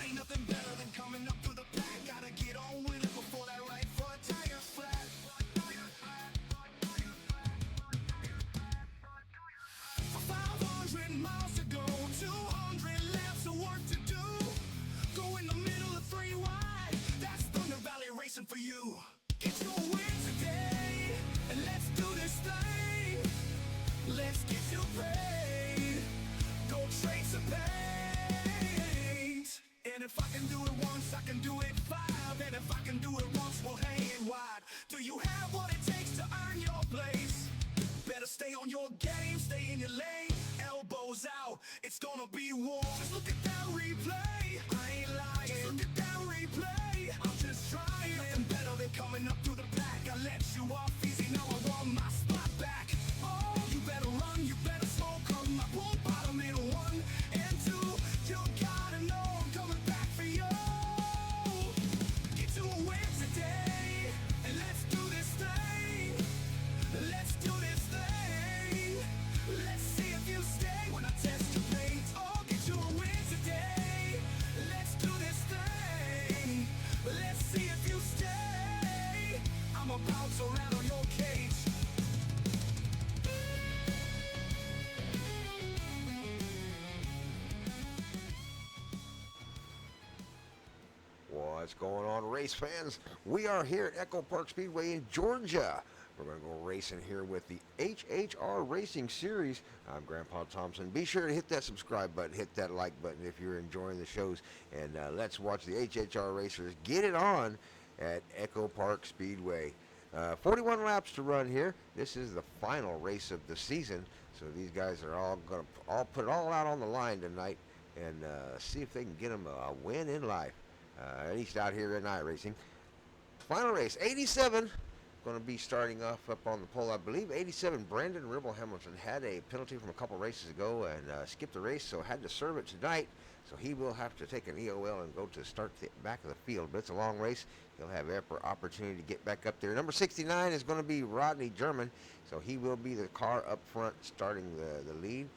Ain't nothing better than coming up through the pack. Gotta get on with it before that right foot tire flat. For 500 miles to go, 200 laps of work to do. Go in the middle of 3 wide. That's Thunder Valley Racing for you. Get your win today, and let's do this thing. Let's get you paid. Go trade some paint. And if I can do it once, I can do it 5. And if I can do it once, we'll hang it wide. Do you have what it takes to earn your place? Better stay on your game, stay in your lane. Elbows out, it's gonna be war. Just look at that replay, I ain't lying. Just look at that replay, I'm just trying. Nothing better than coming up through the pack. I let you off easy, now I want my spot back. Oh, you better run, you better smoke 'em. I pull bottom in 1 and 2. You gotta know I'm coming back for you. Get to a win today, and let's do this thing. Let's do this thing. Let's see if you stay when I test your paint. Oh, get you a win today. Let's do this thing. Let's see if you stay. I'm about to rattle your cage. What's going on, race fans? We are here at Echo Park Speedway in Georgia. We're going to go racing here with the HHR Racing Series. I'm Grandpa Thompson. Be sure to hit that subscribe button, hit that like button if you're enjoying the shows, and let's watch the HHR racers get it on at Echo Park Speedway. 41 laps to run here. This is the final race of the season, so these guys are all going to put it all out on the line tonight and see if they can get them a win in life. At least out here at night racing. Final race, 87, going to be starting off up on the pole, I believe. 87, Brandon Ribble Hamilton had a penalty from a couple races ago and skipped the race, so had to serve it tonight. So he will have to take an EOL and go to start the back of the field. But it's a long race. He'll have ample opportunity to get back up there. Number 69 is going to be Rodney German, so he will be the car up front starting the lead.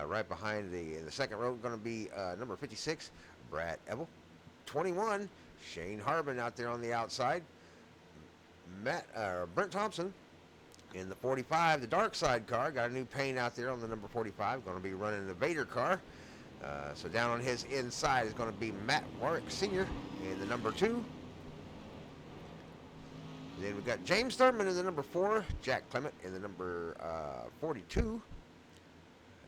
Right behind in the second row, going to be number 56, Brad Ebel. 21, Shane Harbin out there on the outside. Brent Thompson in the 45, the dark side car. Got a new paint out there on the number 45. Going to be running the Vader car. So down on his inside is going to be Matt Warwick Sr. in the number 2. Then we got James Thurman in the number 4. Jack Clement in the number 42.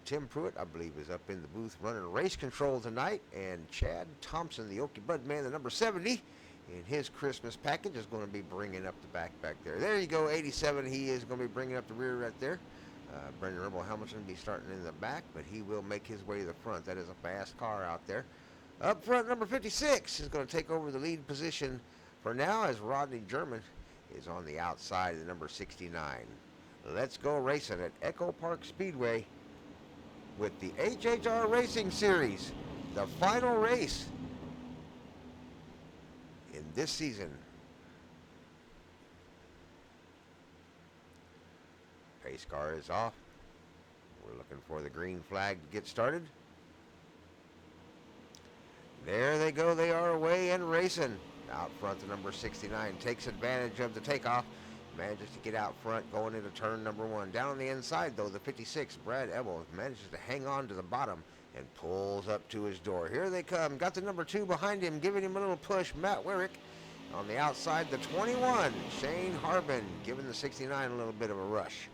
Tim Pruitt, I believe, is up in the booth running race control tonight. And Chad Thompson, the Okie Bud man, the number 70, in his Christmas package, is going to be bringing up the back there. There you go, 87. He is going to be bringing up the rear right there. Brendan Ribble Hamilton will be starting in the back, but he will make his way to the front. That is a fast car out there. Up front, number 56 is going to take over the lead position for now as Rodney German is on the outside of the number 69. Let's go racing at Echo Park Speedway with the HHR Racing Series, the final race in this season. Pace car is off. We're looking for the green flag to get started. There they go. They are away and racing. Out front, the number 69 takes advantage of the takeoff. Manages to get out front going into turn number 1. Down on the inside, though, the 56, Brad Ebel, manages to hang on to the bottom and pulls up to his door. Here they come. Got the number 2 behind him, giving him a little push. Matt Warwick on the outside, the 21, Shane Harbin, giving the 69 a little bit of a rush.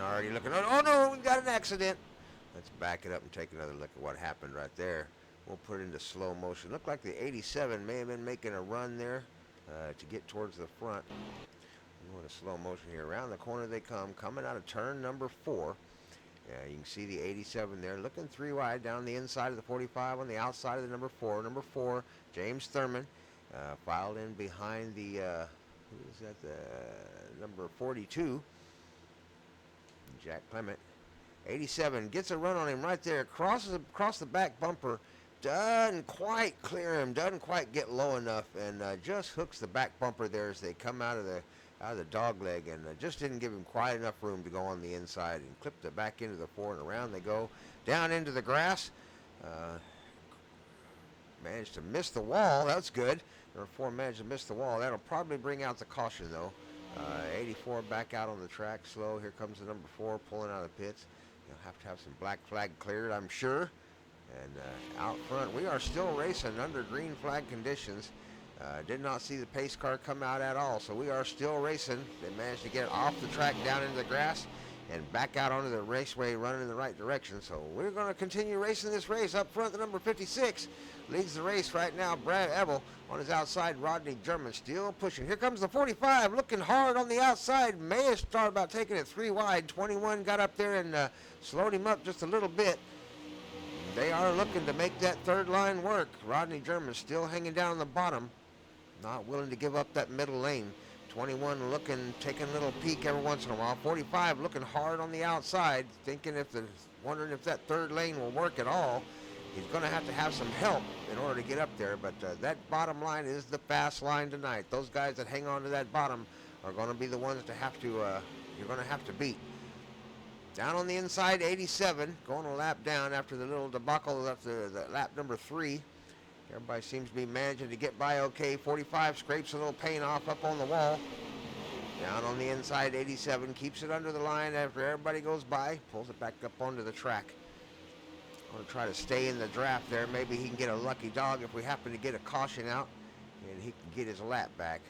Already looking. Oh no, we got an accident. Let's back it up and take another look at what happened right there. We'll put it into slow motion. Looked like the 87 may have been making a run there to get towards the front. We're in slow motion here. Around the corner they come, coming out of turn number 4. You can see the 87 there, looking 3 wide down the inside of the 45 on the outside of the number 4. Number 4, James Thurman, filed in behind the, who is that, the number 42. Jack Clement. 87 gets a run on him right there, crosses across the back bumper, doesn't quite clear him, doesn't quite get low enough, and just hooks the back bumper there as they come out of the dog leg, and just didn't give him quite enough room to go on the inside, and clipped it back into the 4, and around they go, down into the grass. Managed to miss the wall. That's good. Number 4 managed to miss the wall. That'll probably bring out the caution, though. 84 back out on the track, slow. Here comes the number 4 pulling out of the pits. He'll have to have some black flag cleared, I'm sure. And out front, we are still racing under green flag conditions. Did not see the pace car come out at all, so we are still racing. They managed to get it off the track down into the grass and back out onto the raceway running in the right direction. So we're going to continue racing this race. Up front, the number 56 leads the race right now. Brad Ebel on his outside. Rodney German still pushing. Here comes the 45 looking hard on the outside. May have started about taking it 3 wide. 21 got up there and slowed him up just a little bit. They are looking to make that third line work. Rodney German still hanging down on the bottom. Not willing to give up that middle lane. 21 looking, taking a little peek every once in a while. 45 looking hard on the outside, wondering if that third lane will work at all. He's going to have some help in order to get up there, but that bottom line is the fast line tonight. Those guys that hang on to that bottom are going to be the ones you're going to have to beat. Down on the inside, 87, going a lap down after the little debacle after the lap number 3. Everybody seems to be managing to get by okay. 45 scrapes a little paint off up on the wall. Down on the inside, 87 keeps it under the line after everybody goes by. Pulls it back up onto the track. Going to try to stay in the draft there. Maybe he can get a lucky dog if we happen to get a caution out, and he can get his lap back.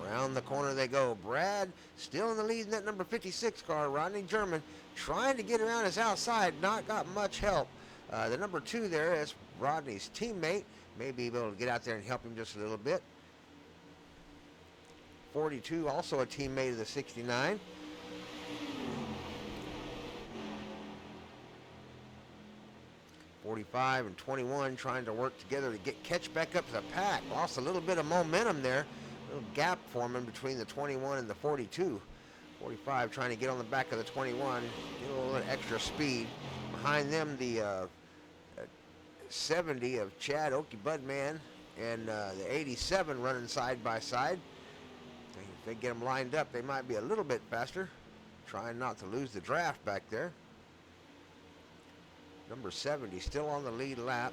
Around the corner they go. Brad still in the lead in that number 56 car. Rodney German trying to get around his outside. Not got much help. The number 2 there is Rodney's teammate. May be able to get out there and help him just a little bit. 42 also a teammate of the 69. .45 and 21 trying to work together to catch back up to the pack. Lost a little bit of momentum there. Little gap forming between the 21 and the 42. 45 trying to get on the back of the 21, get a little extra speed. Behind them, the 70 of Chad Okie Budman and the 87 running side by side. If they get them lined up, they might be a little bit faster. Trying not to lose the draft back there. Number 70 still on the lead lap.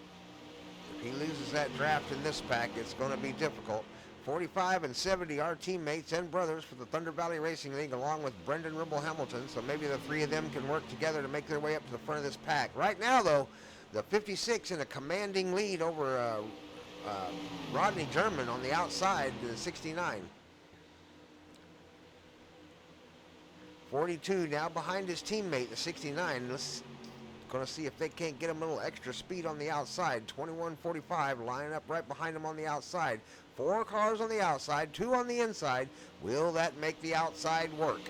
If he loses that draft in this pack, it's going to be difficult. 45 and 70 are teammates and brothers for the Thunder Valley Racing League, along with Brendan Ribble Hamilton, so maybe the 3 of them can work together to make their way up to the front of this pack. Right now, though, the 56 in a commanding lead over Rodney German on the outside to the 69. 42 now behind his teammate, the 69. Let's going to see if they can't get him a little extra speed on the outside. 21-45 lining up right behind him on the outside. 4 cars on the outside, 2 on the inside. Will that make the outside work?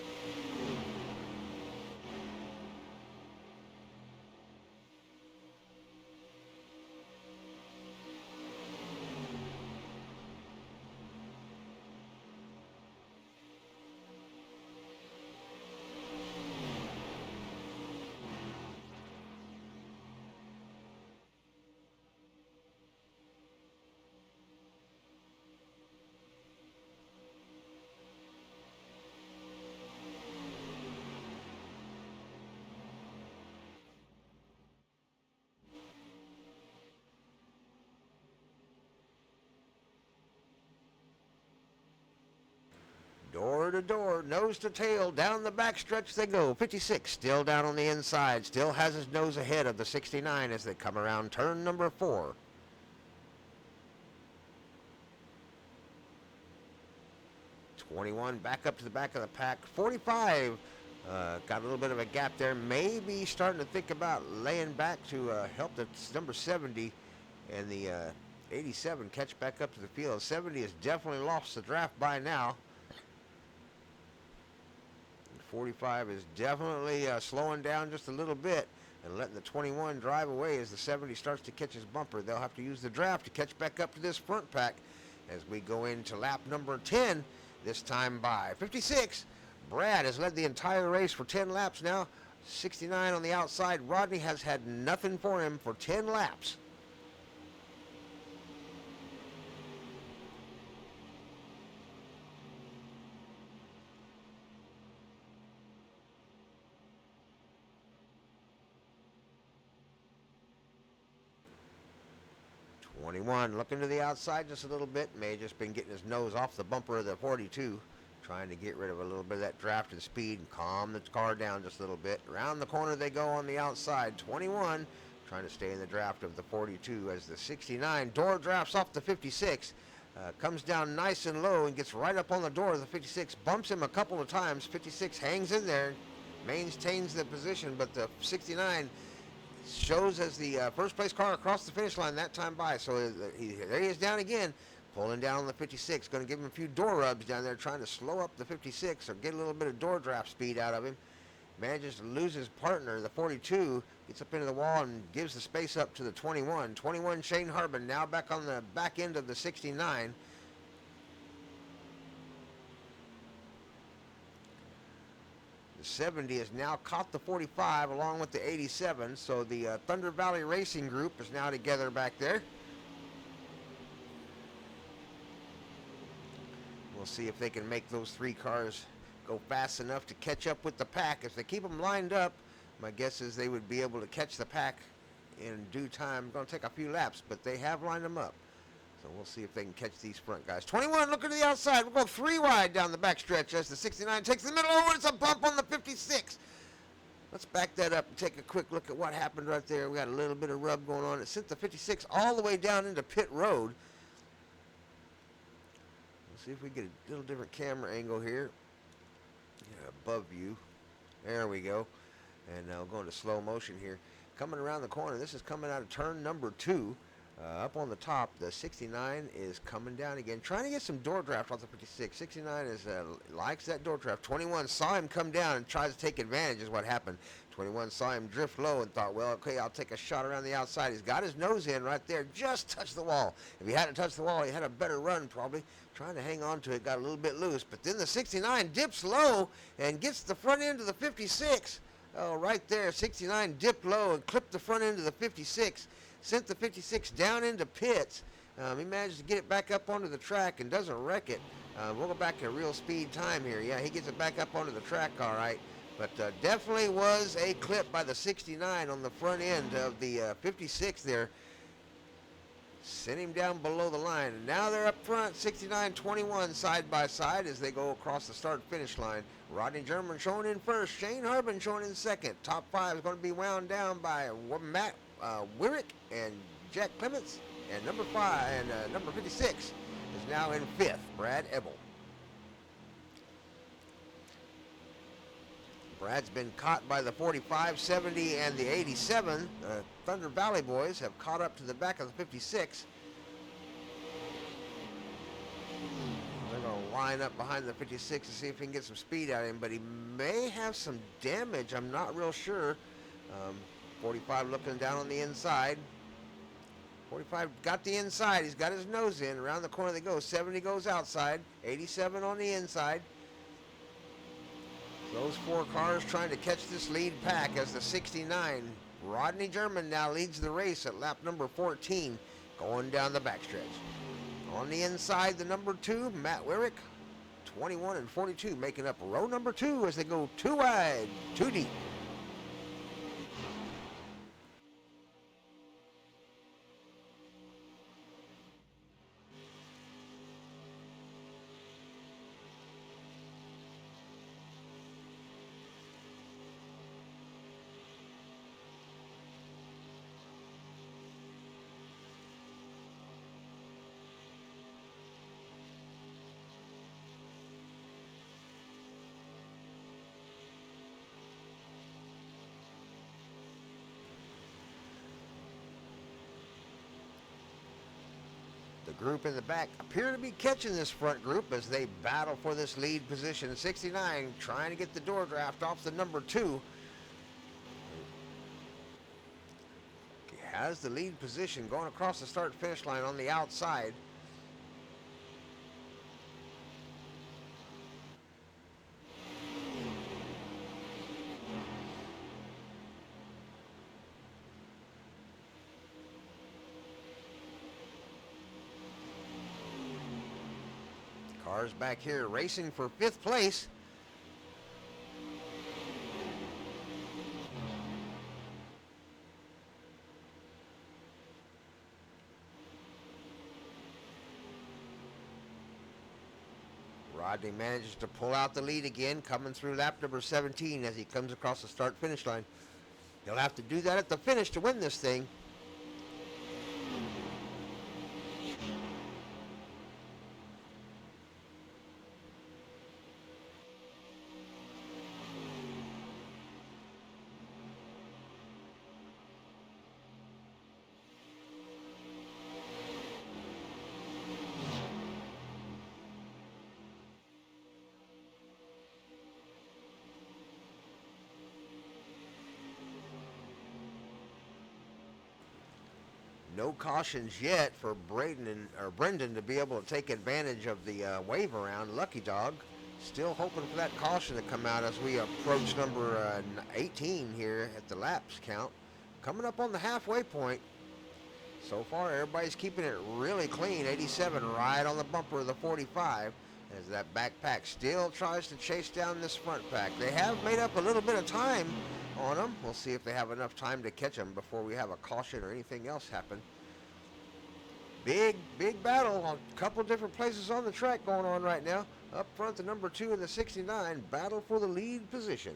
Door to door, nose to tail, down the back stretch they go. 56 still down on the inside, still has his nose ahead of the 69 as they come around turn number 4. .21 back up to the back of the pack. 45 got a little bit of a gap there. Maybe starting to think about laying back to help the number 70 and the 87 catch back up to the field. 70 has definitely lost the draft by now. 45 is definitely slowing down just a little bit and letting the 21 drive away as the 70 starts to catch his bumper. They'll have to use the draft to catch back up to this front pack as we go into lap number 10. this time by 56. Brad has led the entire race for 10 laps now. 69 on the outside. Rodney has had nothing for him for 10 laps. '21 looking to the outside just a little bit. May have just been getting his nose off the bumper of the 42. Trying to get rid of a little bit of that draft and speed and calm the car down just a little bit. Around the corner they go on the outside. 21 trying to stay in the draft of the 42 as the 69 door drafts off the 56. Comes down nice and low and gets right up on the door of the 56. Bumps him a couple of times. 56 hangs in there, maintains the position, but the 69 shows as the first place car across the finish line that time by. So there he is down again. Pulling down on the 56, going to give him a few door rubs down there, trying to slow up the 56 or get a little bit of door draft speed out of him. Manages to lose his partner, the 42, gets up into the wall and gives the space up to the 21. 21, Shane Harbin, now back on the back end of the 69. The 70 has now caught the 45 along with the 87, so the Thunder Valley Racing Group is now together back there. We'll see if they can make those three cars go fast enough to catch up with the pack. If they keep them lined up, my guess is they would be able to catch the pack in due time. Going to take a few laps, but they have lined them up. So we'll see if they can catch these front guys. 21 looking to the outside. We'll go 3 wide down the backstretch as the 69 takes the middle over. It's a bump on the 56. Let's back that up and take a quick look at what happened right there. We got a little bit of rub going on. It sent the 56 all the way down into pit road. See if we get a little different camera angle here. Yeah, above view. There we go. And now we'll go into slow motion here. Coming around the corner. This is coming out of turn number 2. Up on the top, the 69 is coming down again. Trying to get some door draft off the 56. 69 is likes that door draft. 21 saw him come down and tries to take advantage is what happened. 21 saw him drift low and thought, well, okay, I'll take a shot around the outside. He's got his nose in right there. Just touched the wall. If he hadn't touched the wall, he had a better run probably. Trying to hang on to it, got a little bit loose. But then the 69 dips low and gets the front end of the 56. Oh, right there, 69 dipped low and clipped the front end of the 56. Sent the 56 down into pits. He managed to get it back up onto the track and doesn't wreck it. We'll go back to real speed time here. Yeah, he gets it back up onto the track all right. But definitely was a clip by the 69 on the front end of the 56 there. Sent him down below the line. And now they're up front, 69-21 side by side as they go across the start-finish line. Rodney German showing in first. Shane Harbin showing in second. Top 5 is going to be wound down by Matt Wyrick and Jack Clements. And number 56 is now in 5th, Brad Ebel. Brad's been caught by the 45, 70, and the 87. Thunder Valley boys have caught up to the back of the 56. They're going to line up behind the 56 to see if he can get some speed out of him, but he may have some damage. I'm not real sure. 45 looking down on the inside. 45 got the inside. He's got his nose in. Around the corner they go. 70 goes outside. 87 on the inside. Those 4 cars trying to catch this lead pack as the 69. Rodney German now leads the race at lap number 14, going down the backstretch. On the inside, the number 2, Matt Wyrick. 21 and 42 making up row number 2 as they go 2 wide, 2 deep. The group in the back appear to be catching this front group as they battle for this lead position. 69 trying to get the door draft off the number 2. He has the lead position going across the start finish line on the outside. Cars back here racing for 5th place. Rodney manages to pull out the lead again, coming through lap number 17 as he comes across the start-finish line. He'll have to do that at the finish to win this thing. No cautions yet for Brendan to be able to take advantage of the wave around. Lucky Dog still hoping for that caution to come out as we approach number 18 here at the laps count. Coming up on the halfway point. So far, everybody's keeping it really clean. 87 right on the bumper of the 45 as that backpack still tries to chase down this front pack. They have made up a little bit of time on them. We'll see if they have enough time to catch them before we have a caution or anything else happen. Big battle on a couple different places on the track going on right now. Up front, the number 2 in the 69, battle for the lead position.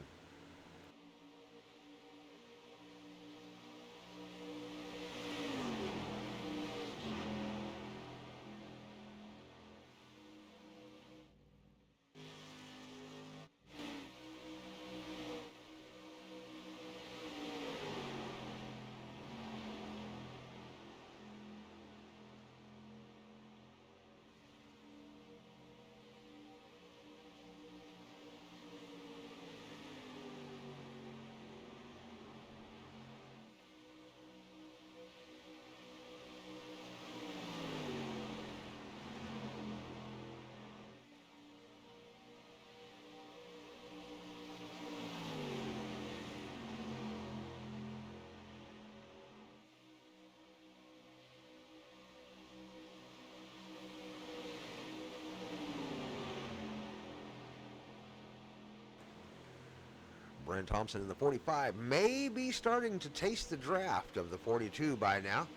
Brent Thompson in the 45 may be starting to taste the draft of the 42 by now.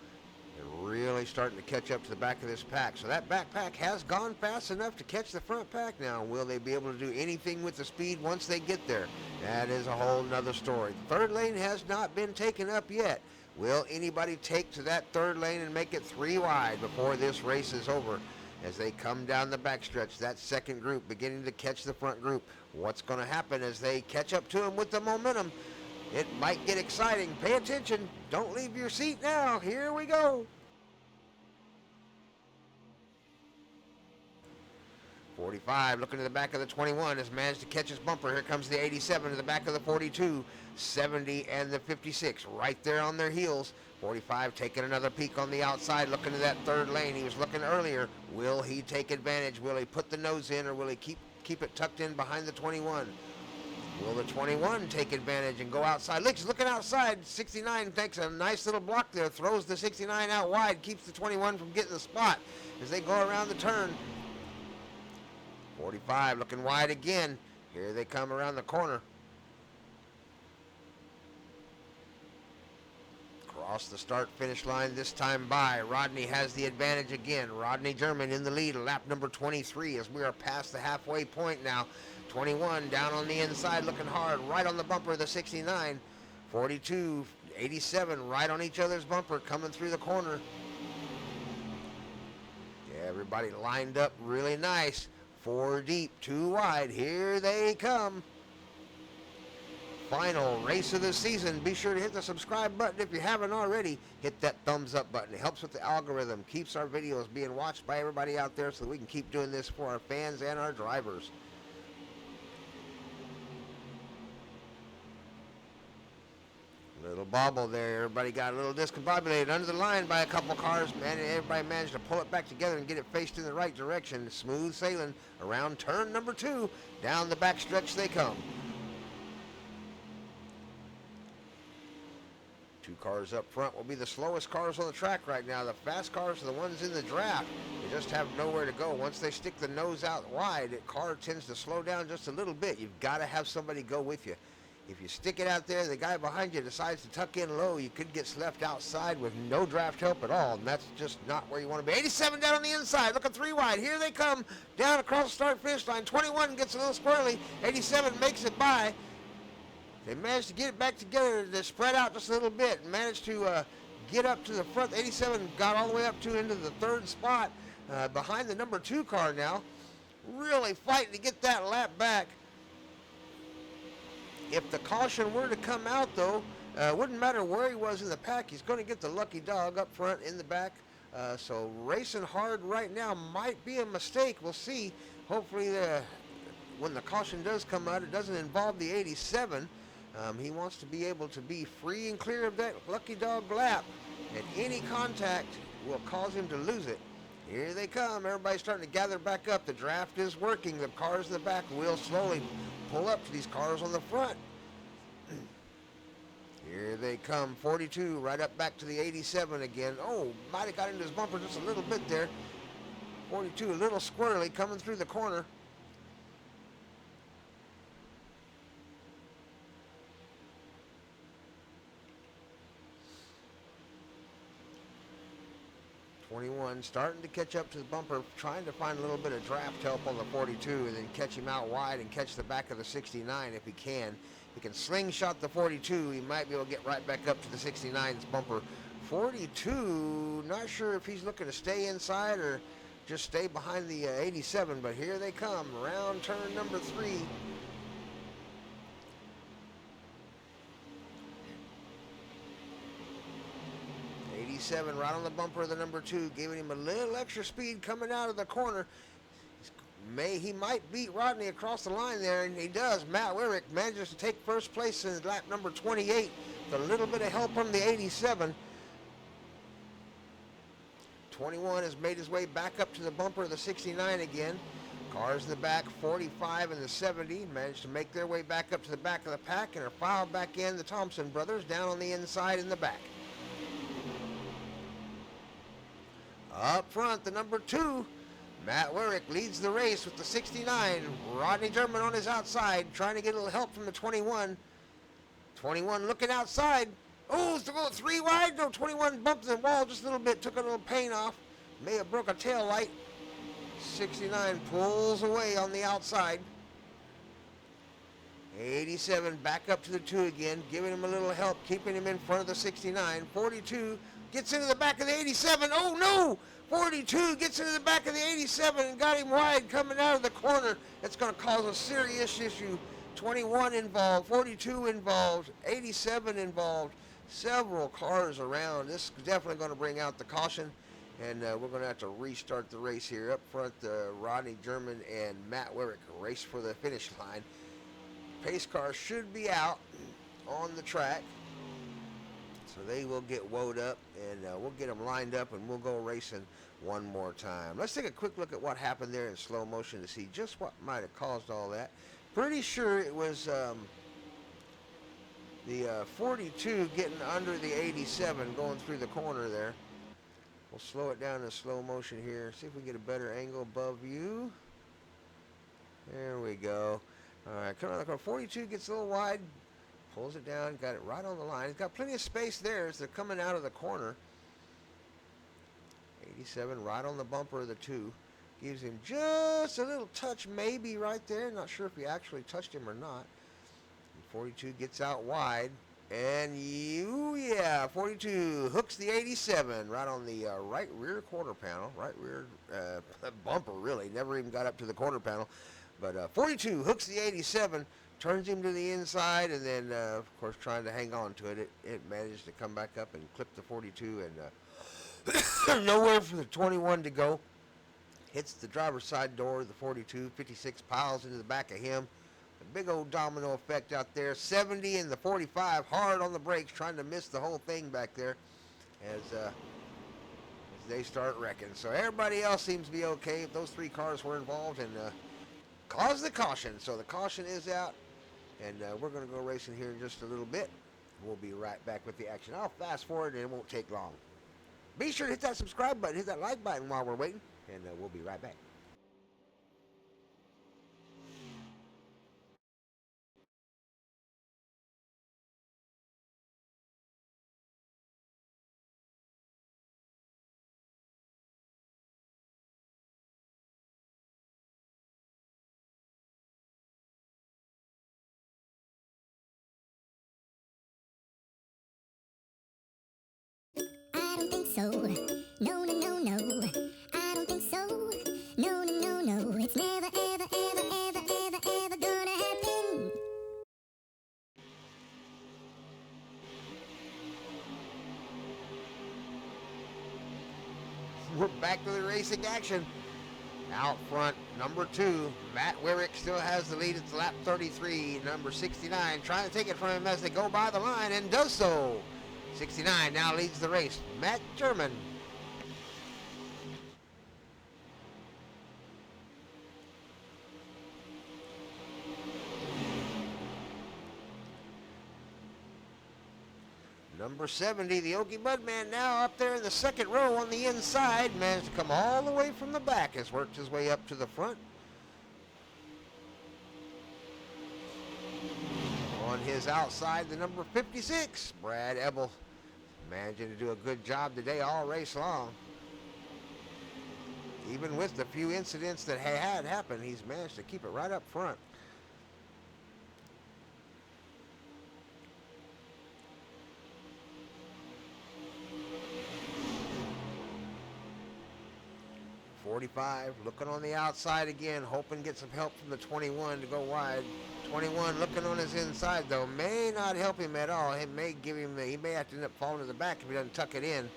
They're really starting to catch up to the back of this pack. So that backpack has gone fast enough to catch the front pack now. Will they be able to do anything with the speed once they get there? That is a whole nother story. The third lane has not been taken up yet. Will anybody take to that third lane and make it 3 wide before this race is over? As they come down the backstretch, that second group beginning to catch the front group. What's going to happen as they catch up to them with the momentum? It might get exciting. Pay attention. Don't leave your seat now. Here we go. 45 looking to the back of the 21 has managed to catch his bumper. Here comes the 87 to the back of the 42. 70 and the 56 right there on their heels. 45 taking another peek on the outside, looking to that third lane. He was looking earlier. Will he take advantage? Will he put the nose in, or will he keep it tucked in behind the 21? Will the 21 take advantage and go outside? He's looking outside. 69 takes a nice little block there, throws the 69 out wide, keeps the 21 from getting the spot as they go around the turn. 45 looking wide again. Here they come around the corner. Across the start-finish line this time by. Rodney has the advantage again. Rodney German in the lead, lap number 23 as we are past the halfway point now. 21 down on the inside looking hard, right on the bumper of the 69. 42, 87 right on each other's bumper coming through the corner. Yeah, everybody lined up really nice. 4 deep, 2 wide. Here they come. Final race of the season. Be sure to hit the subscribe button if you haven't already. Hit that thumbs up button. It helps with the algorithm, keeps our videos being watched by everybody out there so that we can keep doing this for our fans and our drivers. Little bobble there. Everybody got a little discombobulated under the line by a couple cars, man, and everybody managed to pull it back together and get it faced in the right direction. Smooth sailing around turn number 2. Down the back stretch they come. Two cars up front will be the slowest cars on the track right now. The fast cars are the ones in the draft. They just have nowhere to go. Once they stick the nose out wide, the car tends to slow down just a little bit. You've got to have somebody go with you. If you stick it out there, the guy behind you decides to tuck in low, you could get left outside with no draft help at all, and that's just not where you want to be. 87 down on the inside, looking three wide. Here they come, down across the start-finish line. 21 gets a little squirrely. 87 makes it by. They managed to get it back together. They spread out just a little bit and managed to get up to the front. 87 got all the way up to into the third spot behind the number 2 car now. Really fighting to get that lap back. If the caution were to come out, though, wouldn't matter where he was in the pack. He's going to get the lucky dog up front in the back. So racing hard right now might be a mistake. We'll see. Hopefully, when the caution does come out, it doesn't involve the 87. He wants to be able to be free and clear of that lucky dog lap. And any contact will cause him to lose it. Here they come. Everybody's starting to gather back up. The draft is working. The cars in the back will slowly pull up to these cars on the front. Here they come. 42 right up back to the 87 again. Oh, might have got into his bumper just a little bit there. 42 a little squirrely coming through the corner. Starting to catch up to the bumper, trying to find a little bit of draft help on the 42 and then catch him out wide and catch the back of the 69 if he can. If he can slingshot the 42, he might be able to get right back up to the 69's bumper. 42, not sure if he's looking to stay inside or just stay behind the 87, but here they come. Round turn number 3. 87 right on the bumper of the number 2, giving him a little extra speed coming out of the corner. He might beat Rodney across the line there, and he does. Matt Wyrick manages to take first place in lap number 28 with a little bit of help from the 87. 21 has made his way back up to the bumper of the 69 again. Cars in the back, 45 and the 70, managed to make their way back up to the back of the pack and are filed back in. The Thompson brothers down on the inside in the back. Up front, the number 2, Matt Wyrick leads the race with the 69. Rodney German on his outside, trying to get a little help from the 21. 21 looking outside. Oh, it's going 3 wide. No, 21 bumped the wall just a little bit, took a little paint off. May have broke a tail light. 69 pulls away on the outside. 87 back up to the 2 again, giving him a little help, keeping him in front of the 69. 42 gets into the back of the 87. Oh, no! 42 gets into the back of the 87 and got him wide coming out of the corner. It's going to cause a serious issue. 21 involved, 42 involved, 87 involved, several cars around. This is definitely going to bring out the caution, and we're going to have to restart the race here. Up front, Rodney German and Matt Wyrick race for the finish line. Pace cars should be out on the track. So they will get woed up, and we'll get them lined up, and we'll go racing one more time. Let's take a quick look at what happened there in slow motion to see just what might have caused all that. Pretty sure it was the 42 getting under the 87 going through the corner there. We'll slow it down in slow motion here. See if we get a better angle above you. There we go. All right, coming on the corner. 42 gets a little wide. Pulls it down, got it right on the line. He's got plenty of space there as they're coming out of the corner. 87 right on the bumper of the 2. Gives him just a little touch maybe right there. Not sure if he actually touched him or not. And 42 gets out wide. And 42 hooks the 87 right on the right rear quarter panel. Right rear bumper, really. Never even got up to the quarter panel. But 42 hooks the 87. Turns him to the inside, and then, of course, trying to hang on to it. It managed to come back up and clip the 42, and nowhere for the 21 to go. Hits the driver's side door of the 42. 56 piles into the back of him. A big old domino effect out there. 70 and the 45 hard on the brakes, trying to miss the whole thing back there as they start wrecking. So everybody else seems to be okay. Those 3 cars were involved and caused the caution. So the caution is out. And we're going to go racing here in just a little bit. We'll be right back with the action. I'll fast forward and it won't take long. Be sure to hit that subscribe button, hit that like button while we're waiting, and we'll be right back. I don't think so. No, no, no, no. I don't think so. No, no, no, no. It's never, ever, ever, ever, ever, ever gonna happen. We're back to the racing action. Out front, number 2, Matt Wyrick still has the lead. It's lap 33. Number 69 trying to take it from him as they go by the line and does so. 69 now leads the race. Matt German. Number 70, the Okie Budman, now up there in the second row on the inside. Managed to come all the way from the back. Has worked his way up to the front. On his outside, the number 56, Brad Ebel. Managing to do a good job today all race long. Even with the few incidents that had happened, he's managed to keep it right up front. .45 looking on the outside again, hoping to get some help from the 21 to go wide. 21 looking on his inside though, may not help him at all. It may give him, he may have to end up falling to the back if he doesn't tuck it in.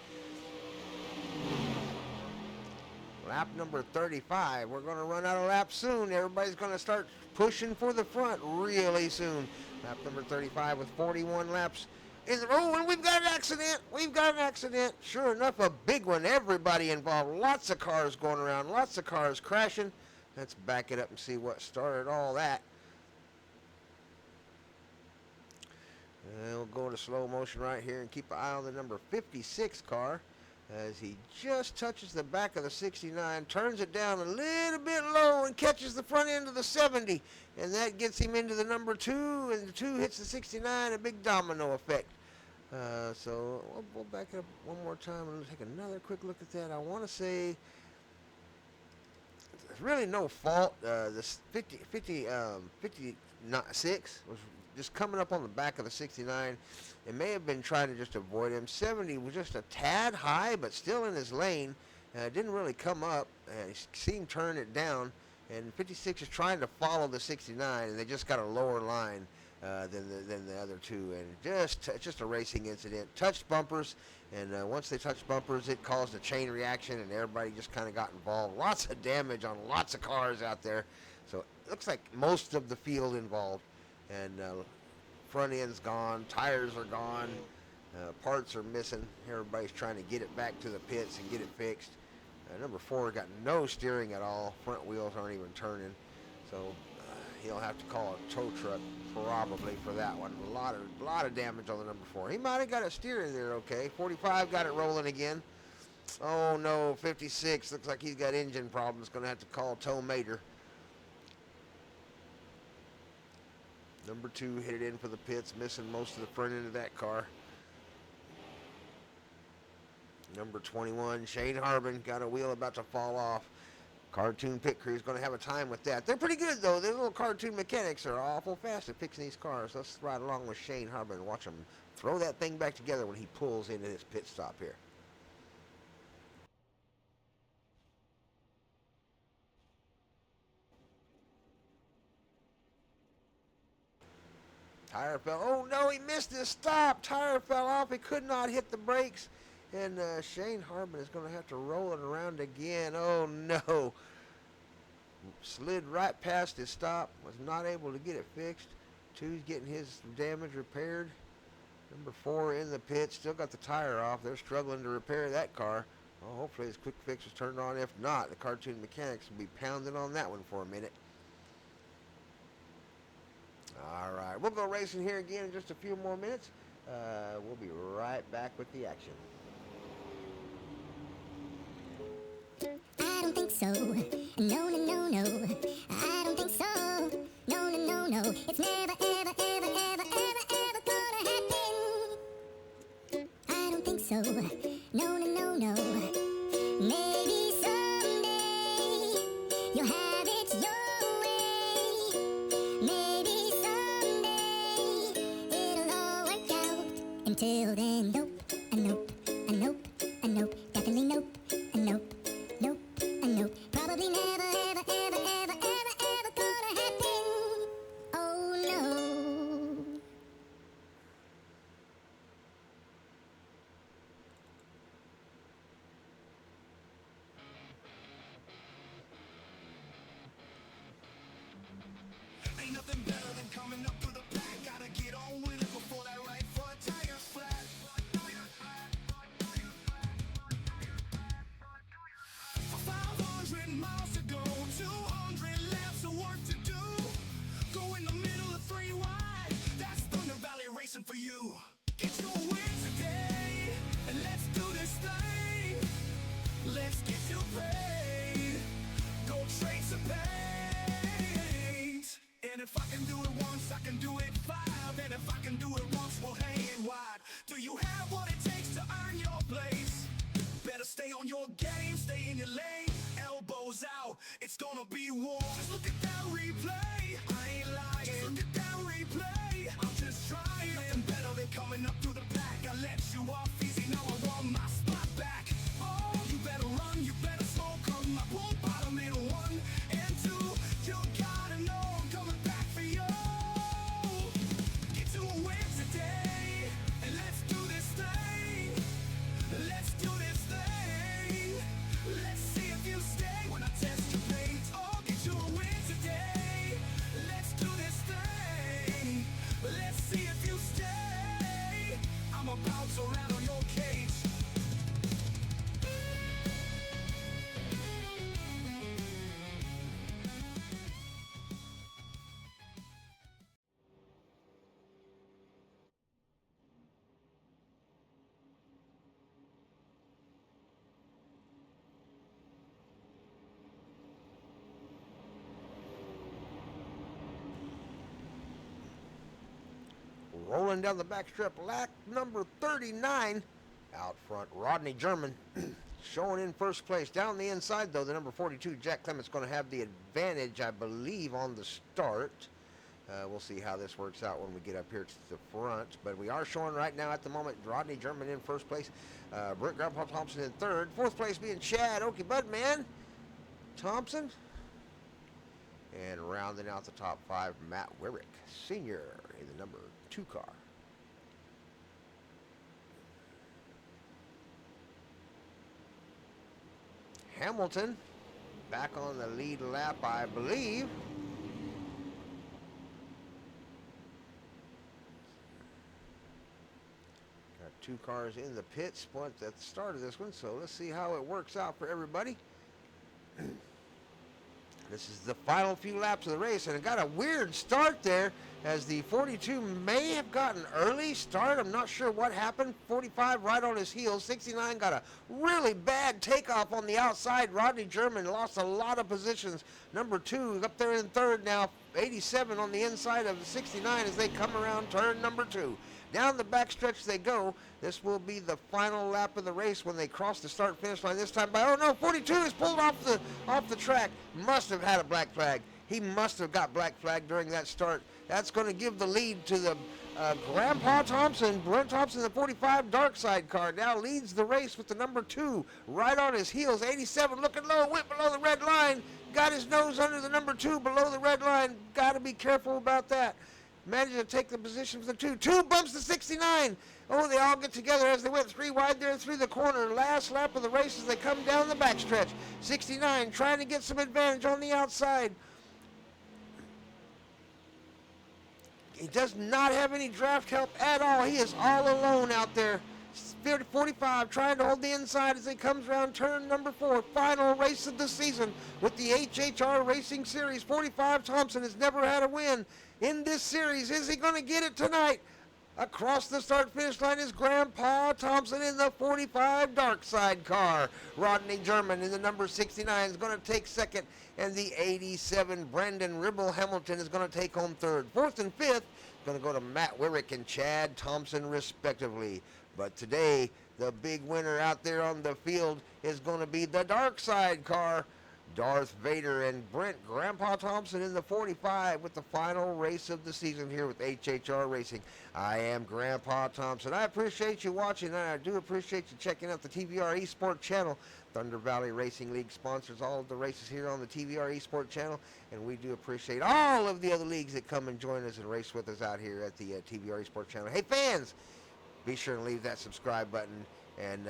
Lap number 35. We're going to run out of laps soon. Everybody's going to start pushing for the front really soon. Lap number 35 with 41 laps in the row, and we've got an accident. We've got an accident. Sure enough, a big one. Everybody involved. Lots of cars going around. Lots of cars crashing. Let's back it up and see what started all that. And we'll go into slow motion right here and keep an eye on the number 56 car as he just touches the back of the 69, turns it down a little bit low and catches the front end of the 70, and that gets him into the number 2, and the 2 hits the 69, a big domino effect. So we'll back it up one more time and take another quick look at that. I want to say there's really no fault. This 56 was just coming up on the back of the 69. It may have been trying to just avoid him. 70 was just a tad high, but still in his lane. Didn't really come up. He seen turn it down, and 56 is trying to follow the 69, and they just got a lower line than the other two. And just a racing incident. Touched bumpers, and once they touched bumpers, it caused a chain reaction, and everybody just kind of got involved. Lots of damage on lots of cars out there. So it looks like most of the field involved. And front end's gone, tires are gone, parts are missing. Everybody's trying to get it back to the pits and get it fixed. Number 4 got no steering at all. Front wheels aren't even turning. So he'll have to call a tow truck probably for that one. A lot of damage on the number 4. He might have got a steer in there okay. 45 got it rolling again. Oh no, 56 looks like he's got engine problems. Going to have to call tow mater. Number 2 hit it in for the pits, missing most of the front end of that car. Number 21, Shane Harbin, got a wheel about to fall off. Cartoon Pit Crew is going to have a time with that. They're pretty good, though. Their little cartoon mechanics are awful fast at fixing these cars. Let's ride along with Shane Harbin and watch him throw that thing back together when he pulls into this pit stop here. Tire fell. Oh, no, he missed his stop. Tire fell off. He could not hit the brakes. And Shane Harbin is going to have to roll it around again. Oh, no. Slid right past his stop. Was not able to get it fixed. 2's getting his damage repaired. Number 4 in the pit. Still got the tire off. They're struggling to repair that car. Well, hopefully his quick fix is turned on. If not, the cartoon mechanics will be pounding on that one for a minute. All right, we'll go racing here again in just a few more minutes. We'll be right back with the action. I don't think so. No, no, no, no. I don't think so. No, no, no, no. It's never, ever, ever, ever, ever, ever gonna happen. I don't think so. No, no, no, no. Maybe someday you'll have it your way. Maybe someday it'll all work out. Until then, nope, a nope, a nope, a nope, definitely nope, a nope. Nope, and nope. Probably never, ever, ever, ever, ever, ever gonna happen. Oh no. Ain't nothing better than coming up through the pack. Gotta get on with it before that right foot tires flat. 500 miles to go, 200 laps of work to do. Go in the middle of 3 wide. That's Thunder Valley racing for you. Get your win today, and let's do this thing. Let's get you paid. Go trade some paint. And if I can do it once, I can do it 5. And if I can do it once, we'll hang it wide. Do you have what it takes to earn your place? Better stay on your game, stay in your lane. Elbows out, it's gonna be war. Just look at that replay, I ain't lying. Just look at that replay, I'm just trying. Nothing better than coming up through the pack. I let you off easy, now I want my spot back. Oh, you better run, you better smoke 'em. I won't bottom in 1 and 2. You gotta know I'm coming back for you. Get to a win today, and let's do this thing. Let's do this thing. Let's see if you stay when I test your paint. Oh, get you a win today. Let's do this thing. Let's see if you stay. I'm about to rattle your cage. Rolling down the backstrap, lap number 39. Out front, Rodney German showing in first place. Down the inside, though, the number 42, Jack Clement's going to have the advantage, I believe, on the start. We'll see how this works out when we get up here to the front. But we are showing right now at the moment Rodney German in first place. Brent Grandpa Thompson in third. Fourth place being Chad Okie Budman Thompson. And rounding out the top 5, Matt Wyrick, Sr. in the number 2 car. Hamilton back on the lead lap, I believe. Got 2 cars in the pit split at the start of this one, so let's see how it works out for everybody. This is the final few laps of the race, and it got a weird start there as the 42 may have gotten early start. I'm not sure what happened. 45 right on his heels. 69 got a really bad takeoff on the outside. Rodney German lost a lot of positions. Number 2 up there in third now. 87 on the inside of 69 as they come around turn number 2. Down the backstretch they go. This will be the final lap of the race when they cross the start-finish line this time. By oh no, 42 is pulled off the track. Must have had a black flag. He must have got black flag during that start. That's going to give the lead to the Grandpa Thompson. Brent Thompson, the 45 dark side car, now leads the race with the number 2 right on his heels. 87 looking low, went below the red line. Got his nose under the number 2 below the red line. Got to be careful about that. Managed to take the position for the 2. 2 bumps to 69. Oh, they all get together as they went 3 wide there through the corner. Last lap of the race as they come down the backstretch. 69 trying to get some advantage on the outside. He does not have any draft help at all. He is all alone out there. 45 trying to hold the inside as he comes around turn number 4. Final race of the season with the HHR Racing Series. 45 Thompson has never had a win in this series. Is he going to get it tonight? Across the start-finish line is Grandpa Thompson in the 45 dark side car. Rodney German in the number 69 is going to take second, and the 87 Brandon Ribble Hamilton is going to take home third. Fourth and fifth going to go to Matt Wyrick and Chad Thompson respectively. But today, the big winner out there on the field is going to be the dark side car. Darth Vader and Brent Grandpa Thompson in the 45 with the final race of the season here with HHR Racing. I am Grandpa Thompson. I appreciate you watching, and I do appreciate you checking out the TVR Esports channel. Thunder Valley Racing League sponsors all of the races here on the TVR Esports channel, and we do appreciate all of the other leagues that come and join us and race with us out here at the TVR Esports channel. Hey fans, be sure to leave that subscribe button and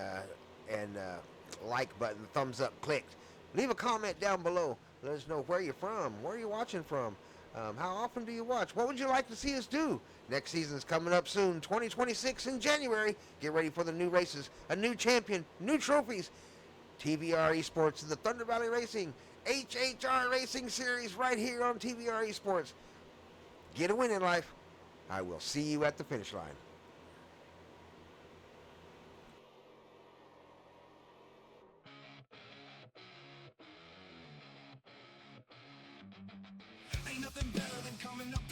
like button, thumbs up clicked. Leave a comment down below. Let us know where you're from, where you're watching from, how often do you watch, what would you like to see us do. Next season's coming up soon, 2026 in January. Get ready for the new races, a new champion, new trophies. TVR Esports and the Thunder Valley Racing HHR Racing Series right here on TVR Esports. Get a win in life. I will see you at the finish line. Ain't nothing better than coming up